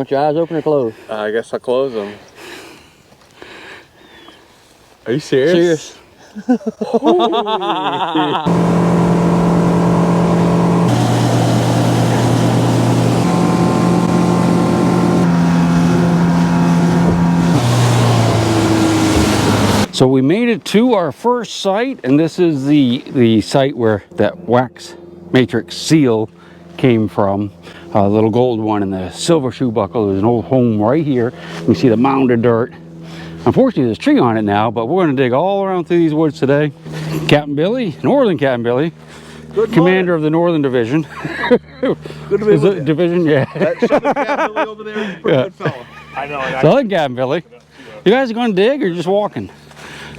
Want your eyes open or closed? I guess I'll close them. Are you serious? Serious. So we made it to our first site, and this is the site where that wax matrix seal came from. The little gold one and the silver shoe buckle. There's an old home right here. You see the mound of dirt. Unfortunately, there's a tree on it now, but we're going to dig all around through these woods today. Captain Billy, Northern Captain Billy, Good commander of the Northern Division. Good to be with you. Division, yeah. That Southern Captain Billy over there is a pretty good fella. I know. Southern Captain Billy. You guys are going to dig or just walking?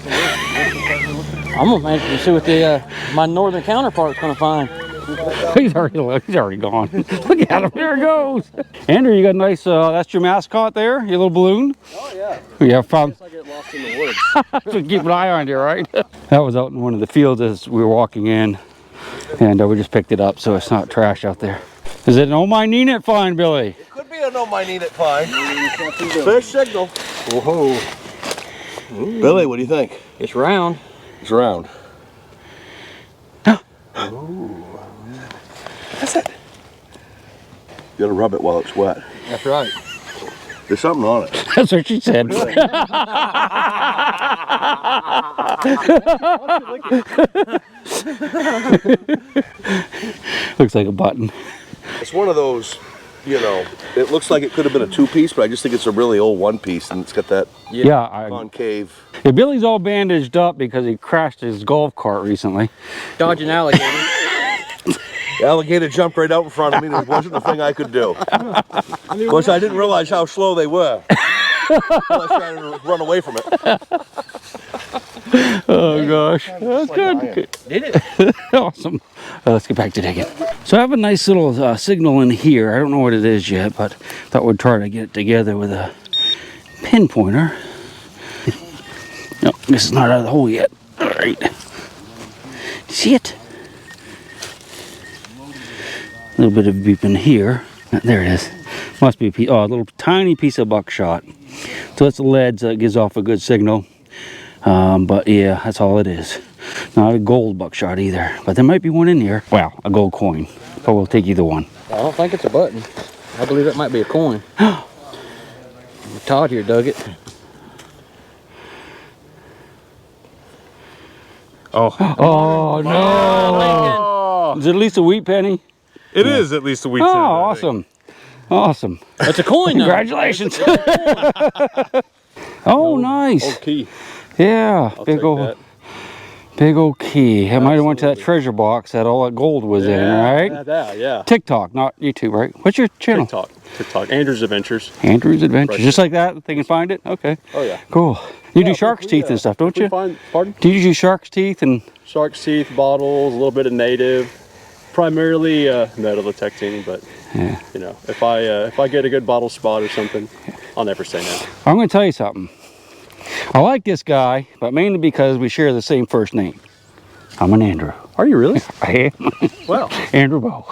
I'm gonna manage to see what the my northern counterpart's gonna find. He's already gone. Look at him, there he goes. Andrew, you got a nice, that's your mascot there, your little balloon? Oh, yeah. Yeah, found. I get lost in the woods. So keep an eye on you, right? That was out in one of the fields as we were walking in, and we just picked it up, so it's not trash out there. Is it an oh my need it find, Billy? It could be a no my need it find. Fish signal. Whoa. Billy, what do you think? It's round. It's round. Ooh. That's it. You gotta rub it while it's wet. That's right. There's something on it. That's what she said. Looks like a button. It's one of those, you know, it looks like it could have been a two-piece, but I just think it's a really old one-piece, and it's got that concave. Yeah, Billy's all bandaged up because he crashed his golf cart recently. Dodging alligator. The alligator jumped right out in front of me, and it wasn't a thing I could do. Which I didn't realize how slow they were. Until I started to run away from it. Oh gosh, that's good. Did it? Awesome. Let's get back to digging. So I have a nice little signal in here. I don't know what it is yet, but thought we'd try to get it together with a pinpointer. No, this is not out of the hole yet. All right. See it? A little bit of beep in here. There it is. Must be a piece, a little tiny piece of buckshot. So it's lead, so it gives off a good signal. But yeah, that's all it is. Not a gold buckshot either, but there might be one in here. Well, a gold coin, but we'll take either one. I don't think it's a button. I believe it might be a coin. Todd here dug it. Oh no! Is it at least a wheat penny? It is at least a week. Oh, awesome. Awesome. It's a coin though. Congratulations. Oh, nice. Old key. Yeah, big old key. I might have went to that Absolutely. treasure box that all that gold was in, right? Yeah. TikTok, not YouTube, right? What's your channel? TikTok. Andrew's Adventures. Andrew's Adventures. Right. Just like that? They can find it? Okay. Oh yeah. Cool. You do Yeah, shark's teeth and stuff, don't you? Pardon? Do you do shark's teeth and... Shark's teeth, bottles, a little bit of native. Primarily metal detecting, but Yeah. you know, if I get a good bottle spot or something, I'll never say no. I'm going to tell you something. I like this guy, but mainly because we share the same first name. I'm an Andrew. Are you really? I am. Well, Andrew Bow.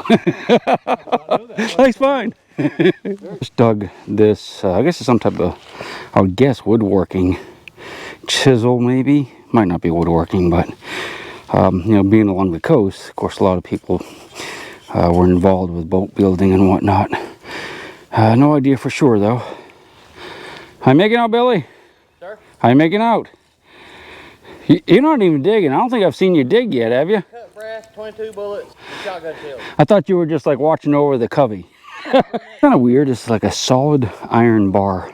That's fine. Just dug this, I guess it's some type of, I would guess, woodworking chisel maybe. Might not be woodworking, but you know, being along the coast, of course, a lot of people were involved with boat building and whatnot. No idea for sure, though. How you making out, Billy? Sir? How you making out? You're not even digging. I don't think I've seen you dig yet, have you? Cut brass, 22 bullets, shotgun shells. I thought you were just like watching over the covey. Kind of weird. It's like a solid iron bar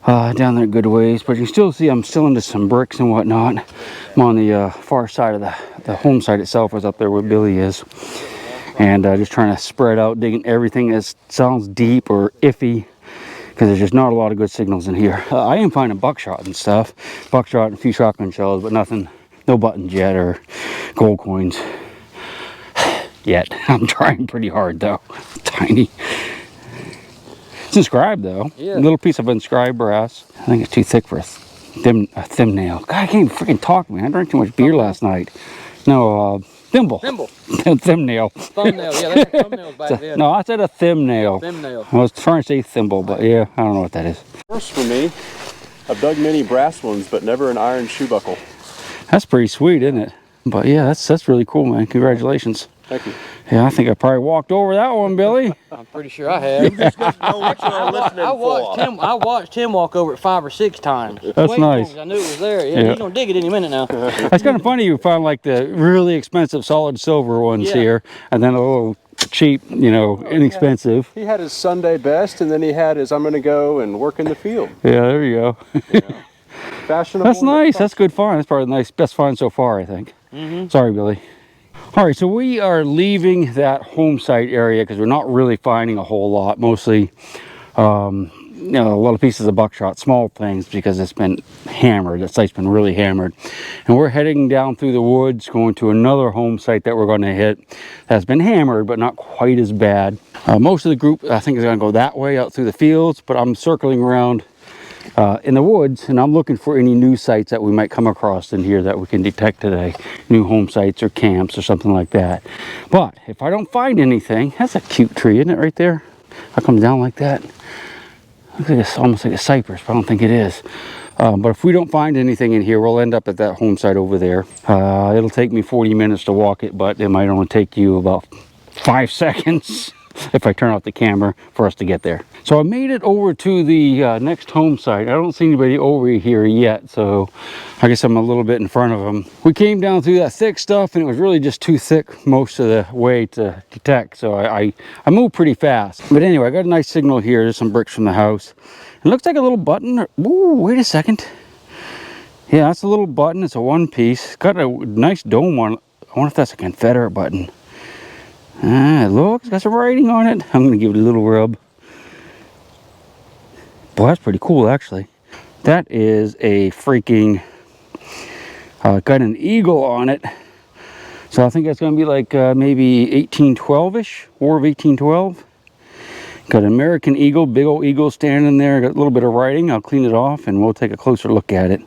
down there a good ways, but you can still see I'm still into some bricks and whatnot. I'm on the far side of the home site itself, is up there where Billy is, and just trying to spread out, digging everything that sounds deep or iffy, because there's just not a lot of good signals in here. I am finding buckshot and stuff, buckshot and a few shotgun shells, but nothing, no buttons yet or gold coins yet. I'm trying pretty hard though. Tiny. It's inscribed though. Yeah. A little piece of inscribed brass. I think it's too thick for a thumb nail. God, I can't even freaking talk, man. I drank too much beer last night. No, Thimble. Thimble. Thumbnail. Thumbnail. Yeah, they had thumbnails back then. No, I said a thumbnail. Thumbnail. I was trying to say thimble, but yeah, I don't know what that is. First for me, I've dug many brass ones, but never an iron shoe buckle. That's pretty sweet, isn't it? But yeah, that's really cool, man. Congratulations. Thank you. Yeah, I think I probably walked over that one, Billy. I'm pretty sure I have. Just know what you're listening I watched him walk over it 5 or 6 times. That's nice. I knew it was there. Yeah, he's gonna dig it any minute now. That's kind of funny. You found like the really expensive solid silver ones Yeah. here, and then a little cheap, you know, inexpensive. He had his Sunday best, and then he had his I'm going to go and work in the field. Yeah, there you go. Fashionable. That's nice. That's good find. That's probably the nice, best find so far, I think. Sorry, Billy. All right, so we are leaving that home site area because we're not really finding a whole lot. Mostly, you know, a lot of pieces of buckshot, small things, because it's been hammered. That site's been really hammered. And we're heading down through the woods, going to another home site that we're going to hit that's been hammered, but not quite as bad. Most of the group, I think, is going to go that way out through the fields, but I'm circling around in the woods, and I'm looking for any new sites that we might come across in here that we can detect today. New home sites or camps or something like that. But if I don't find anything, that's a cute tree, isn't it, right there? How comes down like that? Looks like it's almost like a cypress, but I don't think it is. But if we don't find anything in here, we'll end up at that home site over there. It'll take me 40 minutes to walk it, but it might only take you about 5 seconds if I turn off the camera for us to get there. So I made it over to the next home site. I don't see anybody over here yet, so I guess I'm a little bit in front of them. We came down through that thick stuff, and it was really just too thick most of the way to detect, so I moved pretty fast. But anyway, I got a nice signal here. There's some bricks from the house. It looks like a little button. Ooh, wait a second. Yeah, that's a little button. It's a one piece. It's got a nice dome on it. I wonder if that's a Confederate button. Ah, look, it's got some writing on it. I'm going to give it a little rub. Boy, that's pretty cool, actually. That is a freaking, got an eagle on it. So I think that's going to be like maybe 1812-ish, War of 1812. Got an American eagle, big old eagle standing there. Got a little bit of writing. I'll clean it off and we'll take a closer look at it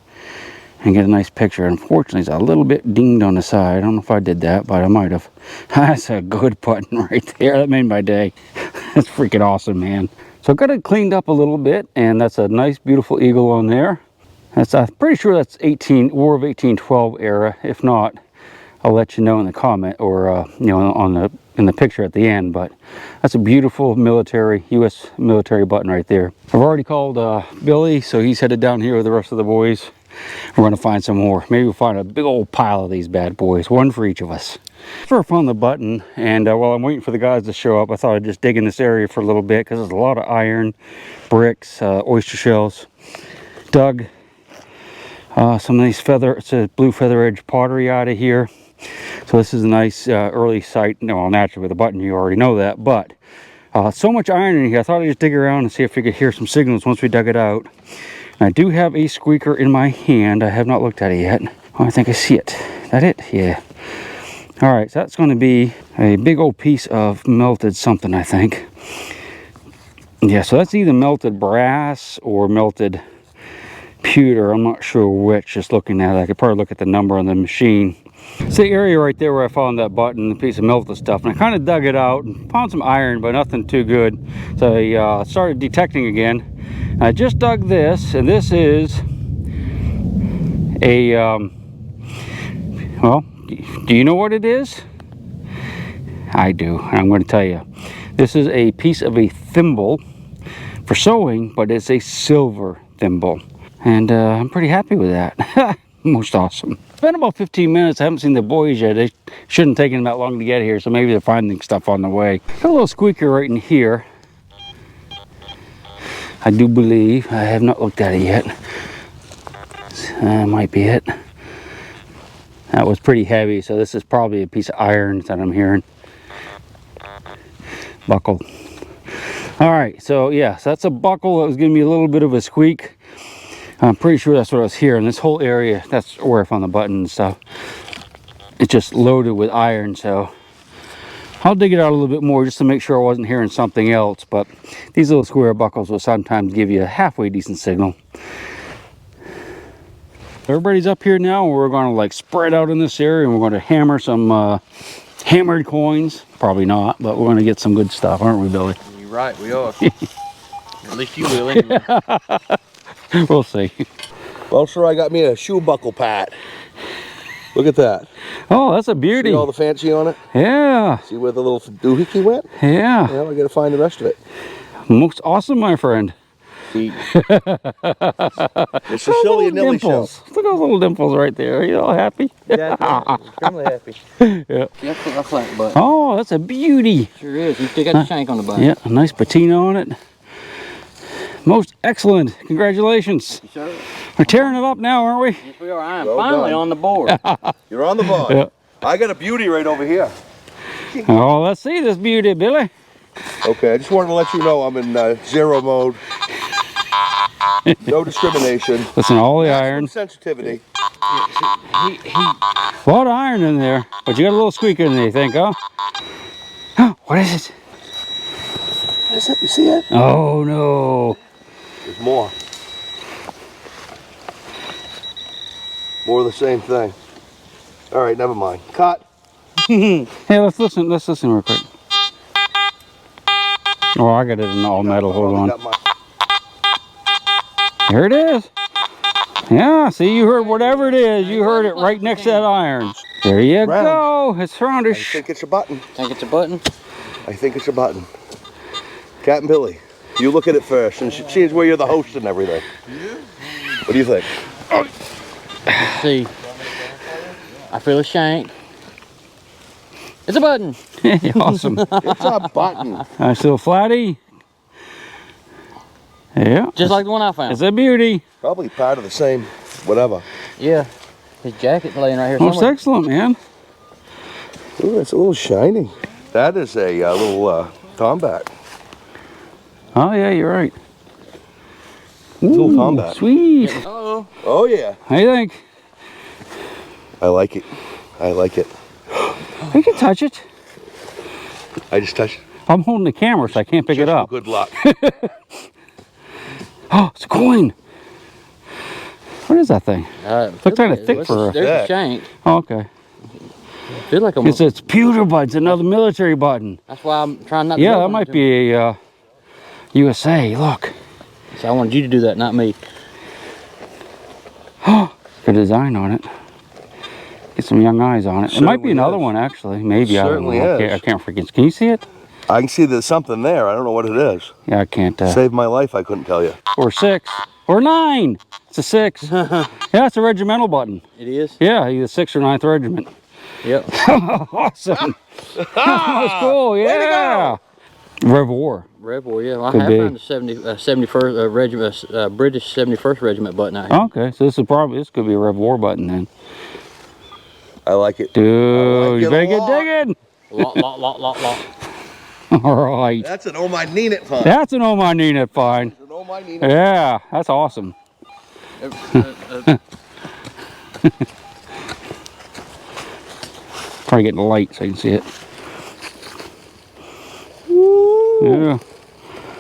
and get a nice picture. Unfortunately, it's a little bit dinged on the side. I don't know if I did that, but I might have. That's a good button right there. That made my day. That's freaking awesome, man. So I got it cleaned up a little bit, and that's a nice, beautiful eagle on there. That's, I'm pretty sure that's War of 1812 era. If not, I'll let you know in the comment or you know, in the picture at the end. But that's a beautiful military, U.S. military button right there. I've already called Billy, so he's headed down here with the rest of the boys. We're going to find some more. Maybe we'll find a big old pile of these bad boys, one for each of us. After I found the button, and while I'm waiting for the guys to show up, I thought I'd just dig in this area for a little bit because there's a lot of iron, bricks, oyster shells. Dug some of these blue feather edge pottery out of here. So this is a nice early site. No, naturally with a button, you already know that, but so much iron in here. I thought I'd just dig around and see if we could hear some signals once we dug it out. And I do have a squeaker in my hand. I have not looked at it yet. Oh, I think I see it. Is that it? Yeah. All right, so that's going to be a big old piece of melted something, I think. Yeah, so that's either melted brass or melted pewter. I'm not sure which. Just looking at it, I could probably look at the number on the machine. It's the area right there where I found that button, the piece of melted stuff, and I kind of dug it out and found some iron, but nothing too good. So I started detecting again. I just dug this, and this is a well, do you know what it is? I do, and I'm going to tell you. This is a piece of a thimble for sewing, but it's a silver thimble, and I'm pretty happy with that. Most awesome. It's been about 15 minutes. I haven't seen the boys yet. They shouldn't take them that long to get here, so maybe they're finding stuff on the way. Got a little squeaker right in here. I do believe. I have not looked at it yet. That might be it. That was pretty heavy, so this is probably a piece of iron that I'm hearing. Buckle. All right, so yeah, so that's a buckle that was giving me a little bit of a squeak. I'm pretty sure that's what I was hearing. This whole area, that's where I found the button and stuff. It's just loaded with iron, so I'll dig it out a little bit more just to make sure I wasn't hearing something else. But these little square buckles will sometimes give you a halfway decent signal. Everybody's up here now, and we're going to like spread out in this area, and we're going to hammer some hammered coins. Probably not, but we're going to get some good stuff, aren't we, Billy? You're right, we are. At least you will, anyway. We'll see. Well, sir, I got me a shoe buckle pat. Look at that. Oh, that's a beauty. See all the fancy on it? Yeah. See where the little doohickey went? Yeah. Now I gotta find the rest of it. Most awesome, my friend. It's a silly and nilly show. Dimples. Look at those little dimples right there. Are you all happy? Yeah, I'm extremely happy. Yeah. Yeah, put my flat butt. Oh, that's a beauty. Sure is. You still got the shank on the butt. Yeah, a nice patina on it. Most excellent. Congratulations. Yes, sir. We're tearing it up now, aren't we? Yes, we are. I am Well finally done. on the board. You're on the board. Yeah. I got a beauty right over here. Oh, let's see this beauty, Billy. Okay, I just wanted to let you know I'm in zero mode. No discrimination. Listen, all the iron. Sensitivity. A lot of iron in there, but you got a little squeaker in there, you think, huh? What is it? What is it? You see it? Oh, no. There's more. More of the same thing. All right, never mind. Cut. Hey, let's listen real quick. Oh, I got it in all metal. Hold on. Got my- Here it is. Yeah, see, you heard whatever it is. You heard it right next to that iron. There you Round. go. It's I roundish. think it's a button. Think it's a button? I think it's a button. Captain Billy, you look at it first, and see where you're the host and everything. What do you think? Let's see. I feel a shank. It's a button. Awesome. It's a button. Nice little flatty. Yeah. Just like the one I found. It's a beauty. Probably part of the same, whatever. Yeah. His jacket's laying right here Most somewhere. excellent, man. Ooh, it's a little shiny. That is a little combat. Oh, yeah, you're right. Little Ooh, combat. Sweet. Uh-oh. Oh yeah. How you think? I like it. I like it. You can touch it. I just touched it. I'm holding the camera, so I can't pick it Just for up. Good luck. Oh, it's a coin. What is that thing? Looks kinda thick there's for a- There's Yeah. a shank. Oh, okay. Feel like I'm. It's pewter buttons, another military button. That's why I'm trying not to. Yeah, go that on might it. be a USA. Look. So I wanted you to do that, not me. Good design on it. Get some young eyes on it. It might be Certainly another is. one, actually. Maybe. I don't Certainly know. is. I can't freaking. Can you see it? I can see there's something there. I don't know what it is. Yeah, I can't. Saved my life. I couldn't tell you. Or 6. Or 9. It's a 6. Yeah, it's a regimental button. It is. Yeah, either 6th or 9th regiment. Yep. Awesome. That's cool. Yeah. Rev War. Red War. Yeah. Well, I Could have be. found the 71st regiment, British 71st regiment button out here. Okay, so this could be a Rev War button then. I like it. Dude, you it better a get lot. digging. Lot. All right. That's an oh my need it fun. That's an oh my Nina fine. An oh my need it. Yeah, that's awesome. Probably getting the light so you can see it. Yeah,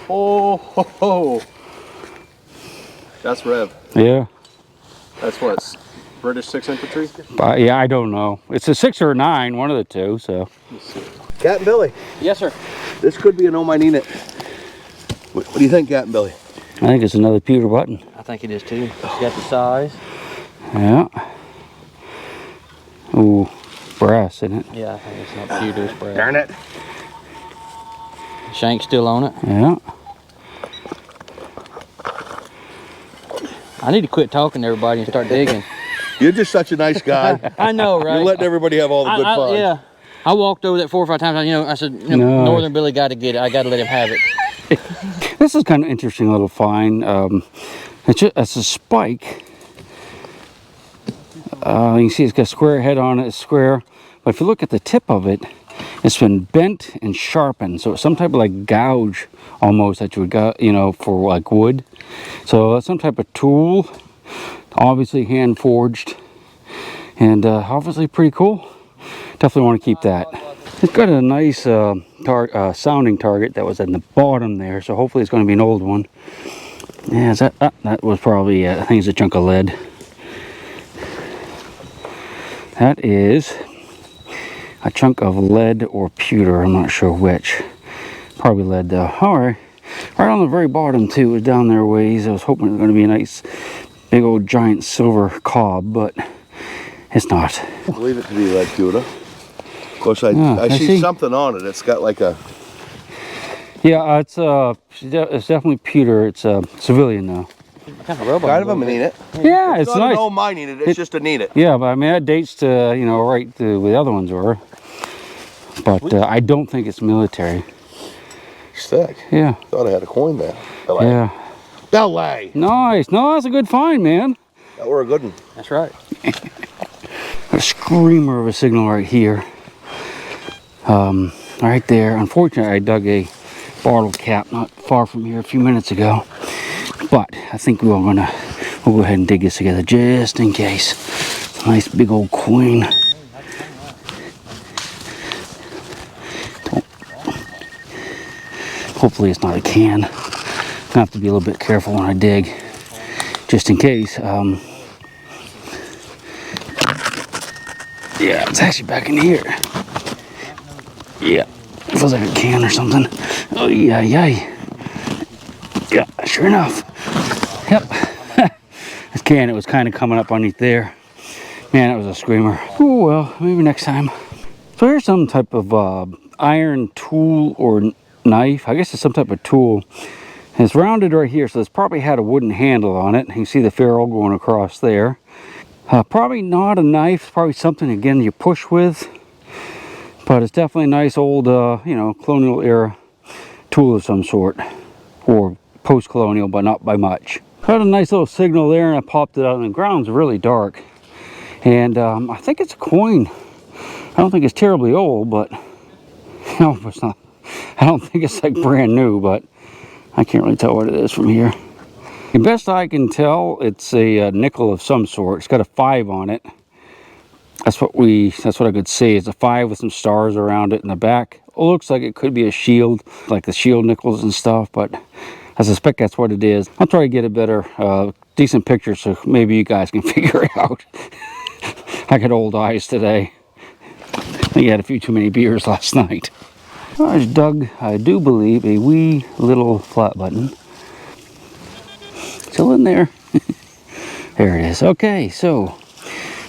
Oh, ho, ho. That's Rev. yeah. That's what? British 6th Infantry? But yeah, I don't know. It's a 6 or a 9, one of the two. So Captain Billy, Yes, sir. this could be an oh my need it. What do you think, Captain Billy? I think it's another pewter button. I think it is too. It's got the size. Yeah. Ooh, brass, isn't it? Yeah, I think it's not pewter. It's brass. Darn it. Shank's still on it. Yeah. I need to quit talking to everybody and start digging. You're just such a nice guy. I know, right? You're letting everybody have all the good fun. Yeah. I walked over that 4 or 5 times. I said, No. Northern Billy got to get it. I got to let him have it. This is kind of interesting little find. It's a spike. You can see it's got a square head on it, it's square. But if you look at the tip of it, it's been bent and sharpened. So it's some type of like gouge almost that you would got, for like wood. So that's some type of tool, obviously hand forged, and obviously pretty cool. Definitely want to keep that. It's got a nice sounding target that was at the bottom there, so hopefully it's going to be an old one. Yeah, that was probably, I think it's a chunk of lead. That is a chunk of lead or pewter. I'm not sure which. Probably lead though. All right. Right on the very bottom too, it was down there a ways. I was hoping it was going to be a nice big old giant silver cob, but it's not. I believe it to be lead pewter. Of course, I I see see something on it. It's got like a... Yeah, it's definitely pewter. It's a civilian though. Kind of rub on Kind it of a little need bit. it. Yeah, It's it's not nice. an old mine need it. It's just a need it. Yeah, but I mean that dates to, you know, right to where the other ones were. But I don't think it's military. Sick. Yeah. Thought I had a coin there. LA. Yeah. LA. Nice. No, that's a good find, man. That were a good one. That's right. A screamer of a signal right here. Right there. Unfortunately, I dug a bottle cap not far from here a few minutes ago. But I think we'll go ahead and dig this together just in case. Nice big old coin. Hopefully it's not a can. I have to be a little bit careful when I dig, just in case. Yeah, it's actually back in here. Yeah, feels like a can or something. Oh yeah, yeah. Yeah, sure enough. Yep. This can, it was kind of coming up underneath there. Man, it was a screamer. Oh well, maybe next time. So here's some type of iron tool or knife. I guess it's some type of tool. And it's rounded right here, so it's probably had a wooden handle on it. You can see the ferrule going across there. Probably not a knife, probably something again you push with. But it's definitely a nice old, you know, colonial era tool of some sort. Or post-colonial, but not by much. Had a nice little signal there, and I popped it out, and the ground's really dark. And I think it's a coin. I don't think it's terribly old, but no, it's not. I don't think it's like brand new, but I can't really tell what it is from here. The best I can tell, it's a nickel of some sort. It's got a 5 on it. That's what I could see. It's a 5 with some stars around it in the back. It looks like it could be a shield, like the shield nickels and stuff, but I suspect that's what it is. I'll try to get a better, decent picture so maybe you guys can figure it out. I got old eyes today. I think I had a few too many beers last night. I just dug, I do believe, a wee little flat button. Still in there. There it is. Okay, so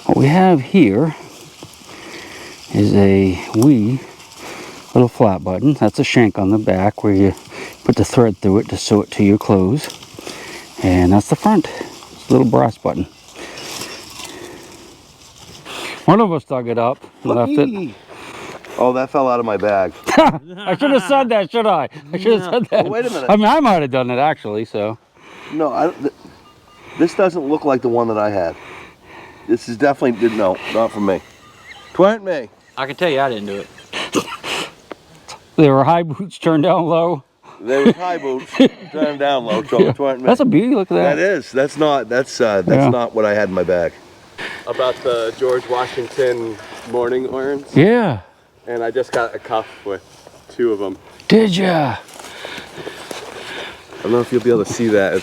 what we have here is a wee little flat button. That's a shank on the back where you put the thread through it to sew it to your clothes. And that's the front. It's a little brass button. One of us dug it up and left it. Oh, that fell out of my bag. I should have said that, should I? I should have said that. Oh, wait a minute. I mean, I might have done it actually, so. No, this doesn't look like the one that I had. This is definitely, no, not from me. Tweren't me. I can tell you I didn't do it. There were high boots turned down low. They were high boots, turned down low, so tweren't me. That's a beauty, look at that. That is. That's not what I had in my bag. About the George Washington morning urns. Yeah. And I just got a cuff with 2 of them. Did ya? I don't know if you'll be able to see that.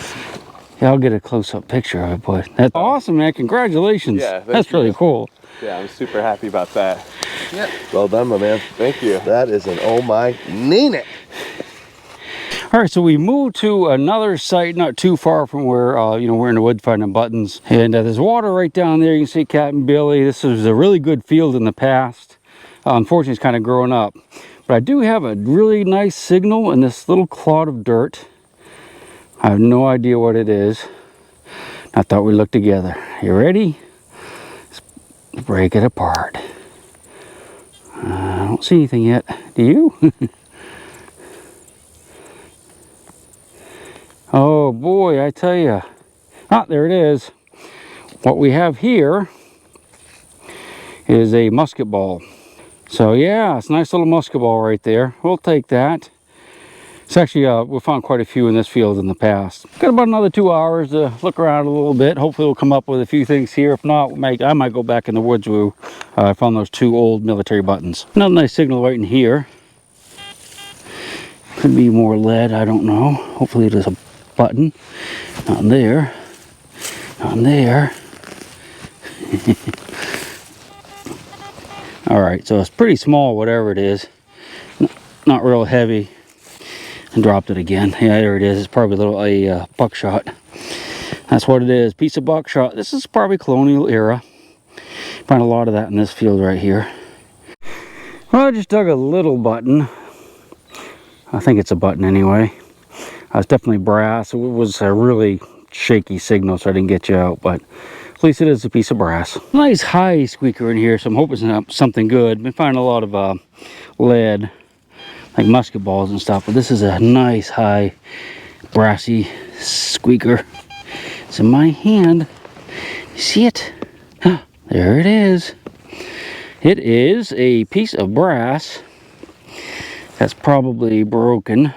Yeah, I'll get a close-up picture of it, but that's awesome, man. Congratulations. Yeah, that's really cool. Yeah, I'm super happy about that. Yep. Well done, my man. Thank you. That is an oh my neenit. All right, so we moved to another site not too far from where, you know, we're in the wood finding buttons. And there's water right down there. You can see Capt'n Billy. This was a really good field in the past. Unfortunately, it's kind of growing up. But I do have a really nice signal in this little clod of dirt. I have no idea what it is. I thought we'd look together. You ready? Let's break it apart. I don't see anything yet. Do you? Oh boy, I tell you. Ah, there it is. What we have here is a musket ball. So yeah, it's a nice little musket ball right there. We'll take that. It's actually, we found quite a few in this field in the past. Got about another 2 hours to look around a little bit. Hopefully we'll come up with a few things here. If not, I might go back in the woods where I found those 2 old military buttons. Another nice signal right in here. Could be more lead, I don't know. Hopefully there's a button. Not in there. Not in there. All right, so it's pretty small, whatever it is. Not real heavy. And dropped it again. Yeah, there it is. It's probably a buckshot. That's what it is. Piece of buckshot. This is probably colonial era. Find a lot of that in this field right here. Well, I just dug a little button. I think it's a button anyway. It's definitely brass. It was a really shaky signal, so I didn't get you out, but at least it is a piece of brass. Nice high squeaker in here, so I'm hoping it's something good. Been finding a lot of lead, like musket balls and stuff, but this is a nice high brassy squeaker. It's in my hand. You see it? Huh, there it is. It is a piece of brass that's probably broken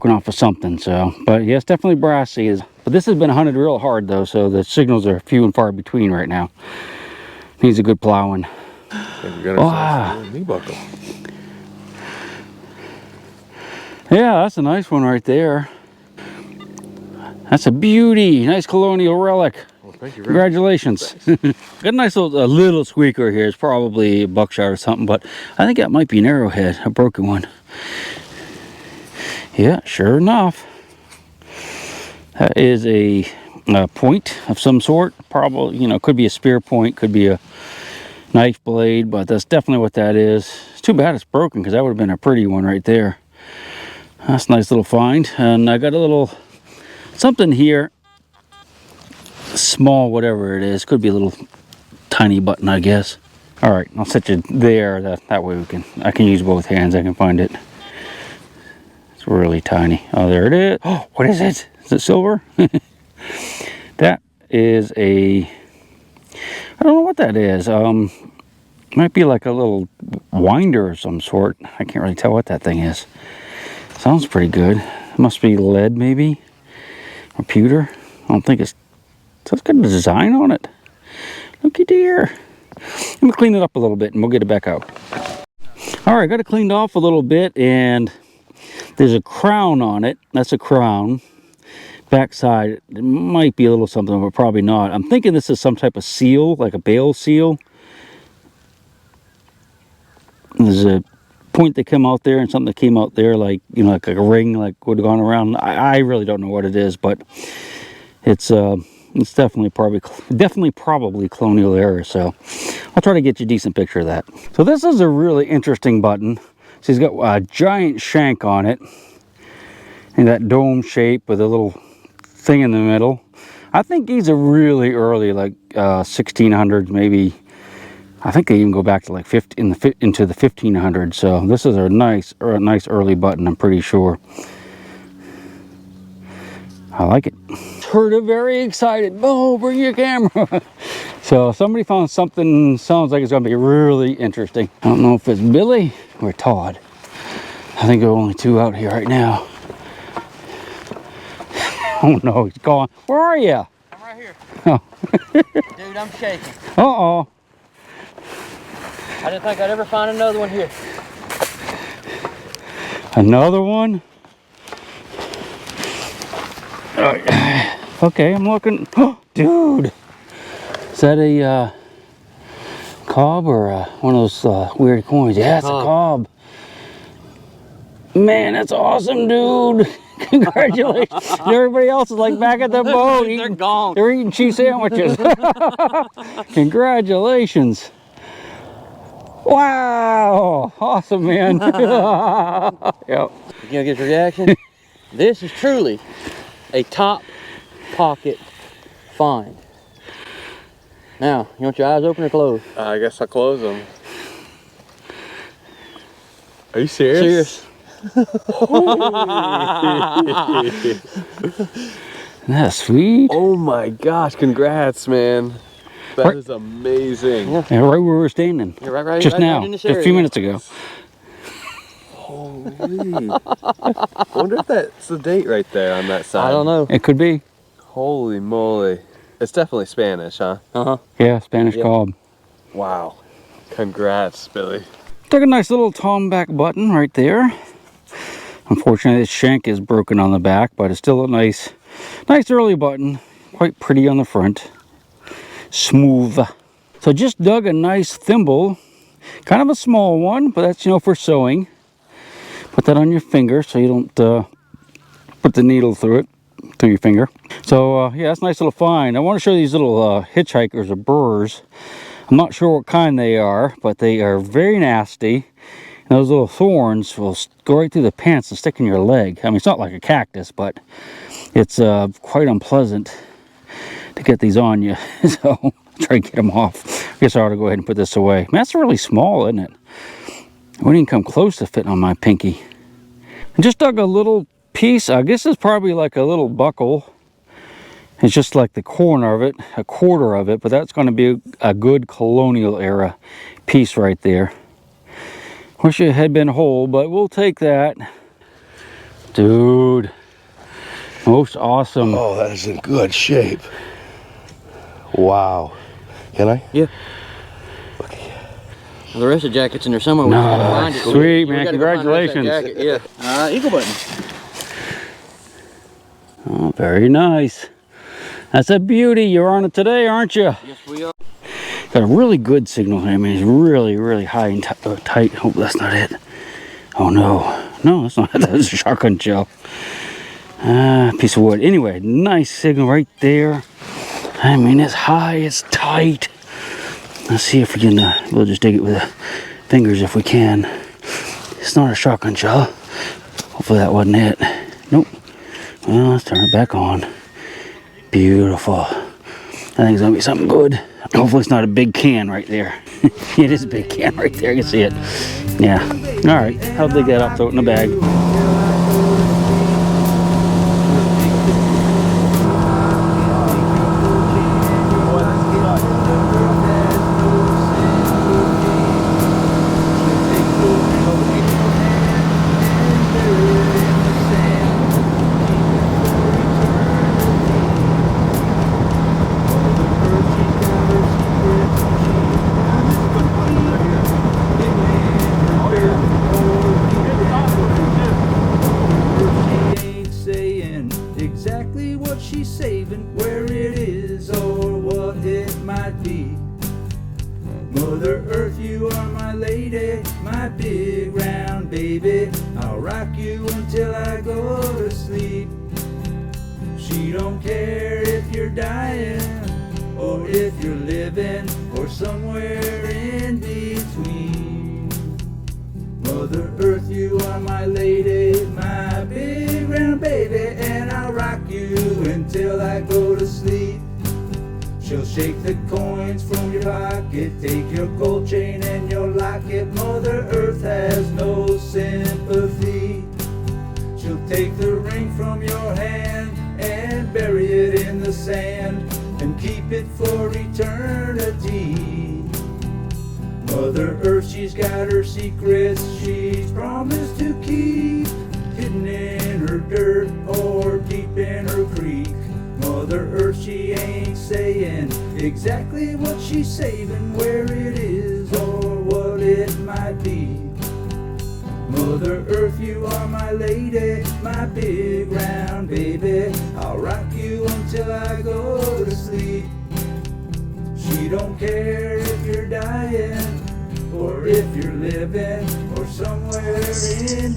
off of something. So, but yes, definitely brassy. But this has been hunted real hard though, so the signals are few and far between right now. Needs a good plowing. Wow. Yeah, that's a nice one right there. That's a beauty. Nice colonial relic. Well, thank you. Congratulations. Got a nice little squeaker here. It's probably a buckshot or something, but I think that might be an arrowhead, a broken one. Yeah, sure enough. That is a point of some sort. Probably, you know, could be a spear point, could be a knife blade, but that's definitely what that is. It's too bad it's broken because that would have been a pretty one right there. That's a nice little find. And I got a little something here. Small, whatever it is. Could be a little tiny button, I guess. All right, I'll set you there. That way I can use both hands. I can find it. It's really tiny. Oh, there it is. Oh, what is it? Is it silver? That is I don't know what that is. Might be like a little winder of some sort. I can't really tell what that thing is. Sounds pretty good. It must be lead, maybe, or pewter. I don't think it's got a design on it. Looky there. Let me clean it up a little bit and we'll get it back out. All right, got it cleaned off a little bit, and there's a crown on it. That's a crown. Backside, it might be a little something, but probably not. I'm thinking this is some type of seal, like a bale seal. There's a point that came out there and something that came out there, like, you know, like a ring, like would have gone around. I really don't know what it is, but it's definitely probably colonial era. So I'll try to get you a decent picture of that. So this is a really interesting button. So he's got a giant shank on it, and that dome shape with a little thing in the middle. I think these are really early, like 1600s, maybe. I think they even go back to like into the 1500s. So this is a nice early button, I'm pretty sure. I like it. Heard it, very excited. Oh, bring your camera. So somebody found something, sounds like it's gonna be really interesting. I don't know if it's Billy or Todd. I think there are only two out here right now. Oh no, he's gone. Where are you? I'm right here. Oh. Dude, I'm shaking. Uh-oh. I didn't think I'd ever find another one here. Another one? Okay, I'm looking. Oh, dude. Is that a cob or one of those weird coins? Yeah, it's a cob. Man, that's awesome, dude. Congratulations. Everybody else is like back at the boat. They're gone. They're eating cheese sandwiches. Congratulations. Wow. Awesome, man. Yep. You gonna get your reaction? This is truly a top pocket find. Now, you want your eyes open or closed? I guess I'll close them. Are you serious? Serious. That's sweet. Oh my gosh, congrats, man. That is amazing. Yeah, right where we're standing. You're right Just right now, in this just a area. few minutes ago. Holy. I wonder if that's the date right there on that side. I don't know. It could be. Holy moly. It's definitely Spanish, huh? Uh-huh. Yeah, Spanish Yep. cob. Wow. Congrats, Billy. Took a nice little tomback button right there. Unfortunately, this shank is broken on the back, but it's still a nice early button. Quite pretty on the front. Smooth. So just dug a nice thimble, kind of a small one, but that's, you know, for sewing. Put that on your finger so you don't put the needle through it, through your finger. So yeah, that's a nice little find. I want to show you these little hitchhikers or burrs. I'm not sure what kind they are, but they are very nasty. And those little thorns will go right through the pants and stick in your leg. I mean, it's not like a cactus, but it's quite unpleasant to get these on you. So try to get them off. I guess I ought to go ahead and put this away. Man, that's really small, isn't it? It wouldn't even come close to fitting on my pinky. I just dug a little piece. I guess it's probably like a little buckle. It's just like the corner of it, a quarter of it, but that's going to be a good colonial era piece right there. Wish it had been whole, but we'll take that. Dude, most awesome. Oh, that is in good shape. Wow. Can I? Yeah. Well, the rest of the jacket's in there somewhere. We Nice. gotta find it. Sweet, We man. gotta go find the rest of that Congratulations. jacket. Yeah. Eagle button. Oh, very nice. That's a beauty. You're on it today, aren't you? Yes, we are. Got a really good signal here. I mean, it's really, really high and tight. Hope that's not it. Oh, no. No, that's not it. That's a shotgun shell. Piece of wood. Anyway, nice signal right there. I mean, it's high, it's tight. Let's see if we can, we'll just dig it with the fingers if we can. It's not a shotgun shell. Hopefully that wasn't it. Nope. Well, let's turn it back on. Beautiful. I think it's gonna be something good. Hopefully it's not a big can right there. It is a big can right there, I can see it. Yeah. All right, I'll dig that up, throw it in the bag. Exactly what she's saving, where it is, or what it might be. Mother Earth, you are my lady, my big round baby. I'll rock you until I go to sleep. She don't care if you're dying, or if you're living, or somewhere in between. Mother Earth, you are my lady, my big round baby, and I'll rock you until I go to sleep. She'll shake the coins from your pocket, take your gold chain and your locket. Mother Earth has no sympathy. She'll take the ring from your hand and bury it in the sand and keep it for eternity. Mother Earth, she's got her secrets she's promised to keep, hidden in her dirt or deep in her creek. Mother Earth, she ain't saying exactly what she's saving, where it is or what it might be. Mother Earth, you are my lady, my big round baby. I'll rock you until I go to sleep. She don't care if you're dying, or if you're living, or somewhere in